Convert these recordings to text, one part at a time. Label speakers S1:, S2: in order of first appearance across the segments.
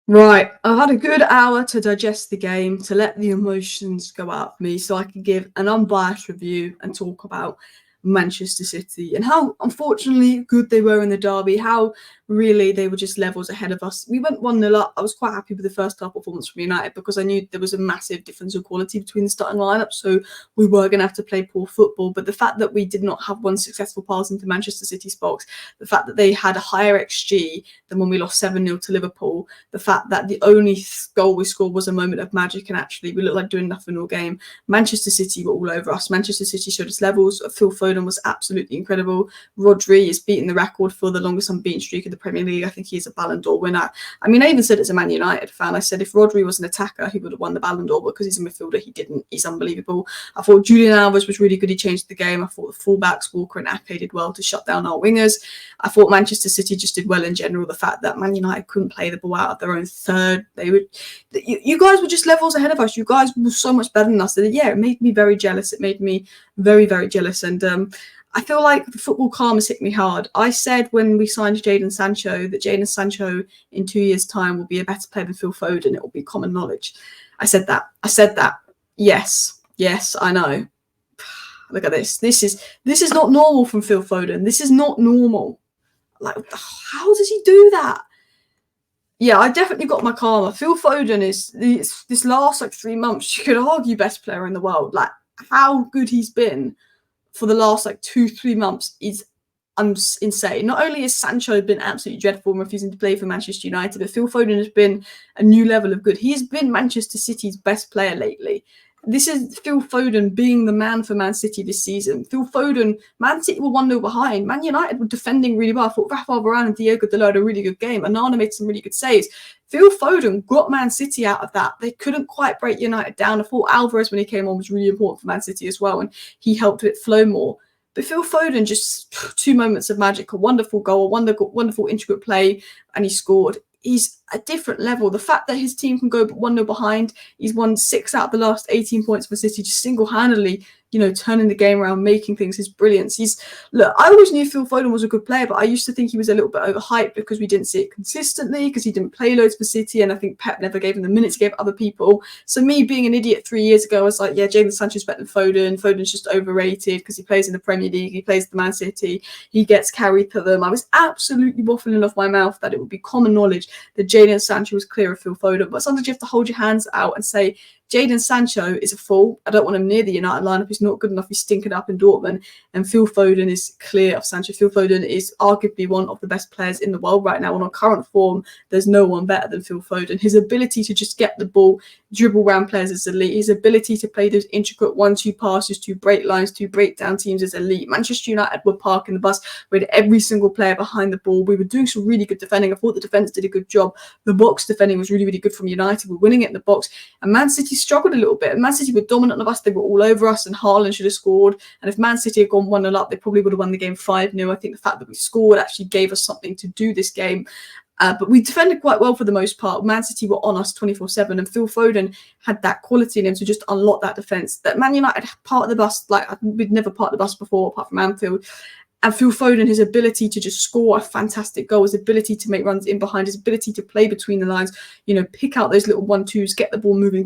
S1: Right, I've had a good hour to digest the game, to let the emotions go out of me so I can give an unbiased review and talk about Manchester City and how unfortunately good they were in the derby, how really they were just levels ahead of us. We went 1-0 up. I was quite happy with the first half performance from United because I knew there was a massive difference of quality between the starting lineup, so we were going to have to play poor football. But the fact that we did not have one successful pass into Manchester City's box, the fact that they had a higher XG than when we lost 7-0 to Liverpool, the fact that the only goal we scored was a moment of magic and actually we looked like doing nothing all game. Manchester City were all over us. Manchester City showed us levels. Phil Foden was absolutely incredible. Rodri is beating the record for the longest unbeaten streak in the Premier League. I think he's a Ballon d'Or winner. I mean, I even said as a Man United fan, I said if Rodri was an attacker, he would have won the Ballon d'Or, because he's a midfielder, he didn't. He's unbelievable. I thought Julian Alvarez was really good. He changed the game. I thought the fullbacks, Walker and Ake, did well to shut down our wingers. I thought Manchester City just did well in general. The fact that Man United couldn't play the ball out of their own third, you guys were just levels ahead of us. You guys were so much better than us. And yeah, it made me very jealous. It made me very, very jealous. And I feel like the football karma hit me hard. I said when we signed Jadon Sancho that Jadon Sancho in 2 years' time will be a better player than Phil Foden. It will be common knowledge. I said that. Yes, I know. Look at this. This is not normal from Phil Foden. This is not normal. Like, how does he do that? Yeah, I definitely got my karma. Phil Foden is this last 3 months, you could argue best player in the world. Like, how good he's been for the last 2-3 months is insane. Not only has Sancho been absolutely dreadful and refusing to play for Manchester United, but Phil Foden has been a new level of good. He has been Manchester City's best player lately. This is Phil Foden being the man for Man City this season. Phil Foden, Man City were 1-0 behind. Man United were defending really well. I thought Rafael Varane and Diego Dalot had a really good game. Onana made some really good saves. Phil Foden got Man City out of that. They couldn't quite break United down. I thought Alvarez, when he came on, was really important for Man City as well, and he helped it flow more. But Phil Foden, just 2 moments of magic, a wonderful goal, a wonderful intricate play, and he scored. He's a different level. The fact that his team can go 1-0 behind, he's won 6 out of the last 18 points for City, just single-handedly, turning the game around, making things his brilliance. I always knew Phil Foden was a good player, but I used to think he was a little bit overhyped because we didn't see it consistently, because he didn't play loads for City, and I think Pep never gave him the minutes he gave other people. So me being an idiot 3 years ago, I was like, yeah, Jadon Sancho's better than Foden. Foden's just overrated because he plays in the Premier League, he plays the Man City, he gets carried to them. I was absolutely waffling off my mouth that it would be common knowledge that Jadon Sancho was clear of Phil Foden, but sometimes you have to hold your hands out and say, Jadon Sancho is a fool. I don't want him near the United lineup. He's not good enough. He's stinking up in Dortmund. And Phil Foden is clear of Sancho. Phil Foden is arguably one of the best players in the world right now. And on current form, there's no one better than Phil Foden. His ability to just get the ball, dribble around players is elite. His ability to play those intricate 1-2 passes, to break lines, to break down teams is elite. Manchester United were parking the bus. We had every single player behind the ball. We were doing some really good defending. I thought the defence did a good job. The box defending was really, really good from United. We're winning it in the box. And Man City struggled a little bit. And Man City were dominant of us. They were all over us, and Haaland should have scored. And if Man City had gone 1-0 up, they probably would have won the game 5-0. I think the fact that we scored actually gave us something to do this game. But we defended quite well for the most part. Man City were on us 24/7, and Phil Foden had that quality in him to just unlock that defence. That Man United parked the bus, we'd never parked the bus before, apart from Anfield. And Phil Foden, his ability to just score a fantastic goal, his ability to make runs in behind, his ability to play between the lines, pick out those little 1-2s, get the ball moving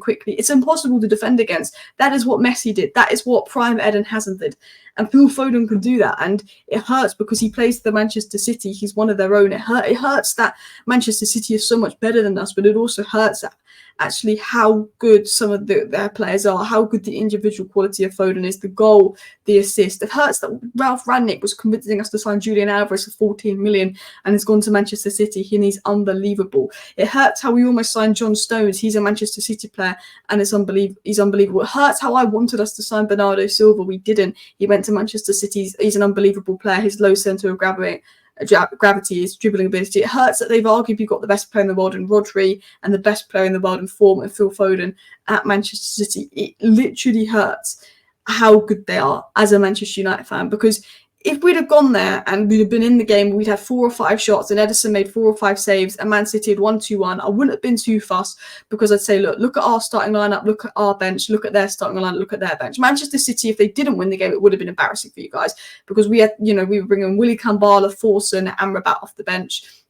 S1: quickly. It's impossible to defend against. That is what Messi did. That is what prime Eden Hazard did. And Phil Foden can do that. And it hurts because he plays for Manchester City. He's one of their own. It hurts that Manchester City is so much better than us, but it also hurts that actually how good some of their players are, how good the individual quality of Foden is, the goal, the assist. It hurts that Ralph Rangnick was convincing us to sign Julian Alvarez for 14 million and has gone to Manchester City, and he's unbelievable. It hurts how we almost signed John Stones. He's a Manchester City player and he's unbelievable. It hurts how I wanted us to sign Bernardo Silva. We didn't. He went to Manchester City. He's an unbelievable player. His low centre of gravity, his dribbling ability. It hurts that they've arguably got the best player in the world in Rodri and the best player in the world in form and Phil Foden at Manchester City. It literally hurts how good they are as a Manchester United fan, because if we'd have gone there and we'd have been in the game, we'd had 4 or 5 shots and Ederson made 4 or 5 saves and Man City had 1-2-1, I wouldn't have been too fussed, because I'd say, look at our starting lineup, look at our bench, look at their starting lineup, look at their bench. Manchester City, if they didn't win the game, it would have been embarrassing for you guys, because we had, we were bringing Willy Kambala, Forson, Amrabat off the bench,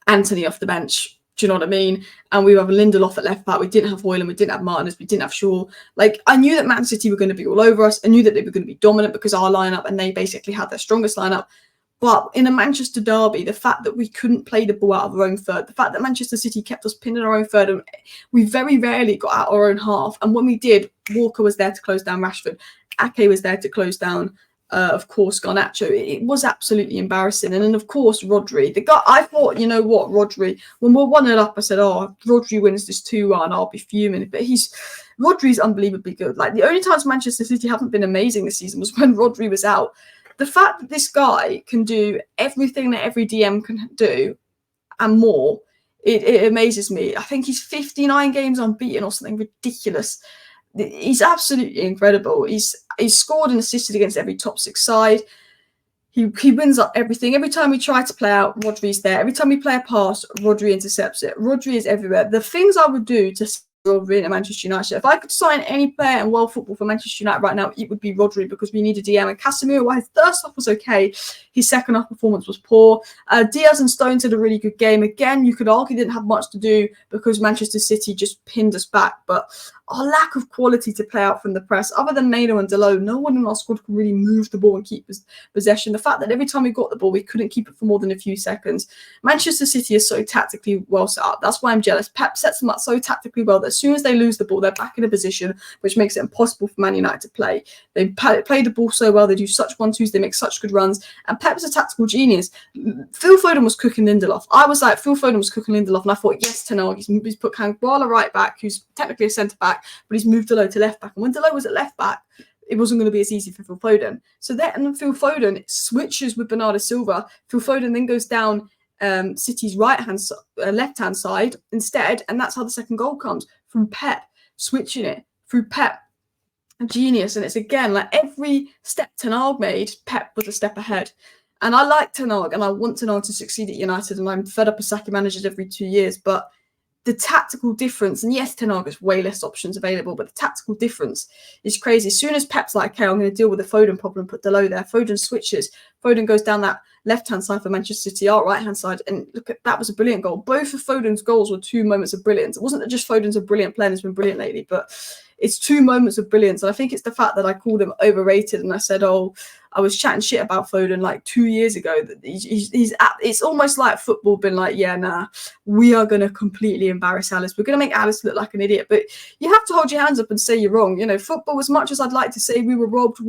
S1: Anthony off the bench, Do you know what I mean? And we have Lindelof at left back. We didn't have Haaland. We didn't have Martinez. We didn't have Shaw. Like, I knew that Man City were going to be all over us. I knew that they were going to be dominant because our lineup, and they basically had their strongest lineup. But in a Manchester derby, the fact that we couldn't play the ball out of our own third, the fact that Manchester City kept us pinned in our own third, and we very rarely got out our own half. And when we did, Walker was there to close down Rashford. Ake was there to close down, of course, Garnacho. It was absolutely embarrassing. And then, of course, Rodri. The guy, I thought, you know what, Rodri, when we're 1-0 up, I said, oh, Rodri wins this 2-1, I'll be fuming. But Rodri's unbelievably good. Like, the only times Manchester City haven't been amazing this season was when Rodri was out. The fact that this guy can do everything that every DM can do and more, it amazes me. I think he's 59 games unbeaten or something ridiculous. He's absolutely incredible. He's scored and assisted against every top 6 side. He wins up everything. Every time we try to play out, Rodri's there. Every time we play a pass, Rodri intercepts it. Rodri is everywhere. The things I would do to Rodri at Manchester United, if I could sign any player in world football for Manchester United right now, it would be Rodri, because we need a DM. And Casemiro, while his first half was okay, his second half performance was poor. Diaz and Stones had a really good game. Again, you could argue didn't have much to do because Manchester City just pinned us back. But our lack of quality to play out from the press, other than Mano and Dalot, no one in our squad could really move the ball and keep possession. The fact that every time we got the ball, we couldn't keep it for more than a few seconds. Manchester City is so tactically well set up. That's why I'm jealous. Pep sets them up so tactically well that as soon as they lose the ball, they're back in a position which makes it impossible for Man United to play. They play the ball so well. They do such 1-2s. They make such good runs. And Pep's a tactical genius. Phil Foden was cooking Lindelof. I was like, Phil Foden was cooking Lindelof, and I thought, yes, Ten Hag, he's put Kangwala right back, who's technically a centre-back, but he's moved Dalot to left back. And when Dalot was at left back, it wasn't going to be as easy for Phil Foden. So then Phil Foden switches with Bernardo Silva. Phil Foden then goes down City's left-hand side instead, and that's how the second goal comes, from Pep switching it through Pep. Genius. And it's again like every step Ten Hag made, Pep was a step ahead. And I like Ten Hag, and I want Ten Hag to succeed at United, and I'm fed up of sacking managers every 2 years, but the tactical difference, and yes, Ten Hag has way less options available, but the tactical difference is crazy. As soon as Pep's like, okay, I'm going to deal with the Foden problem, put Dalot there, Foden switches. Foden goes down that left-hand side for Manchester City, our right-hand side, and look at that, was a brilliant goal. Both of Foden's goals were 2 moments of brilliance. It wasn't that just Foden's a brilliant player and has been brilliant lately, but it's 2 moments of brilliance. And I think it's the fact that I called him overrated, and I said, oh, I was chatting shit about Foden like 2 years ago. That it's almost like football been like, yeah, nah, we are going to completely embarrass Alice. We're going to make Alice look like an idiot. But you have to hold your hands up and say you're wrong. You know, football, as much as I'd like to say we were robbed,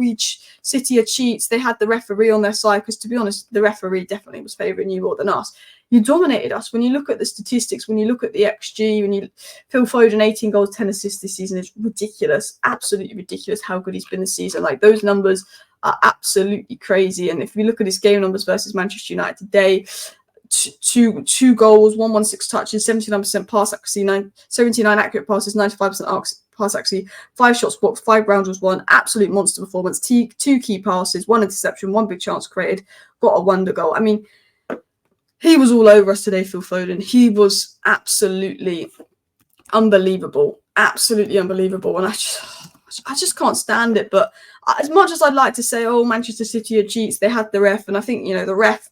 S1: City are cheats, they had the referee on their side, because to be honest, the referee definitely was favouring you more than us. You dominated us. When you look at the statistics, when you look at the XG, Phil Foden, 18 goals, 10 assists this season, is ridiculous. Absolutely ridiculous how good he's been this season. Like, those numbers are absolutely crazy. And if we look at his game numbers versus Manchester United today, two goals, 116 touches, 79% pass accuracy, 79 accurate passes, 95% pass accuracy, 5 shots blocked, 5 rounds was won. Absolute monster performance. 2 key passes, 1 interception, 1 big chance created, got a wonder goal. I mean, he was all over us today, Phil Foden. He was absolutely unbelievable. Absolutely unbelievable. And I just can't stand it. But as much as I'd like to say, oh, Manchester City are cheats, they had the ref. And I think, the ref,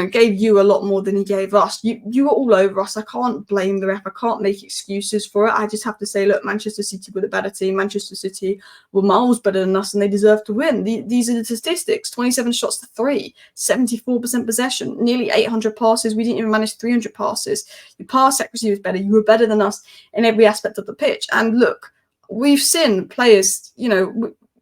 S1: gave you a lot more than he gave us. You were all over us. I can't blame the ref. I can't make excuses for it. I just have to say, look, Manchester City were the better team. Manchester City were miles better than us, and they deserve to win. These are the statistics: 27 shots to 3, 74% possession, nearly 800 passes. We didn't even manage 300 passes. Your pass accuracy was better. You were better than us in every aspect of the pitch. And look, we've seen players,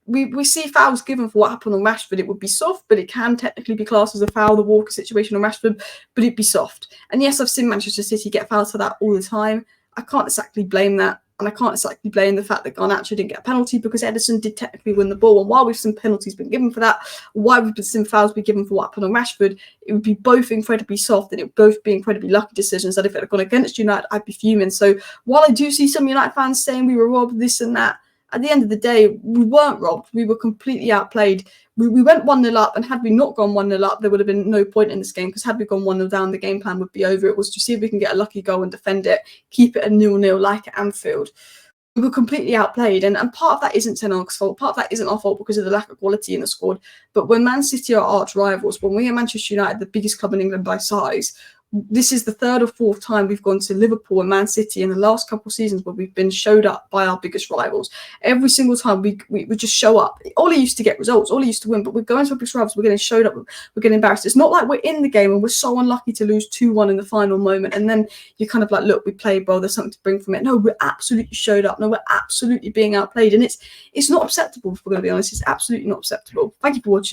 S1: we see fouls given for what happened on Rashford. It would be soft, but it can technically be classed as a foul, the Walker situation on Rashford, but it'd be soft. And yes, I've seen Manchester City get fouls for that all the time. I can't exactly blame that. And I can't exactly blame the fact that Garnacho didn't get a penalty, because Ederson did technically win the ball. And while we've seen penalties been given for that, why we've seen fouls be given for what happened on Rashford, it would be both incredibly soft, and it would both be incredibly lucky decisions that if it had gone against United, I'd be fuming. So while I do see some United fans saying we were robbed, this and that, at the end of the day, we weren't robbed. We were completely outplayed. We went 1-0 up, and had we not gone 1-0 up, there would have been no point in this game, because had we gone 1-0 down, the game plan would be over. It was to see if we can get a lucky goal and defend it, keep it a 0-0 like at Anfield. We were completely outplayed, and part of that isn't Ten Hag's fault. Part of that isn't our fault because of the lack of quality in the squad. But when Man City are arch rivals, when we are Manchester United, the biggest club in England by size, this is the third or fourth time we've gone to Liverpool and Man City in the last couple of seasons where we've been showed up by our biggest rivals. Every single time we just show up. Ollie used to get results, Ollie used to win, but we're going to our biggest rivals, we're getting showed up, we're getting embarrassed. It's not like we're in the game and we're so unlucky to lose 2-1 in the final moment, and then you're kind of like, look, we played well, there's something to bring from it. No, we're absolutely showed up. No, we're absolutely being outplayed, and it's not acceptable, if we're going to be honest. It's absolutely not acceptable. Thank you for watching.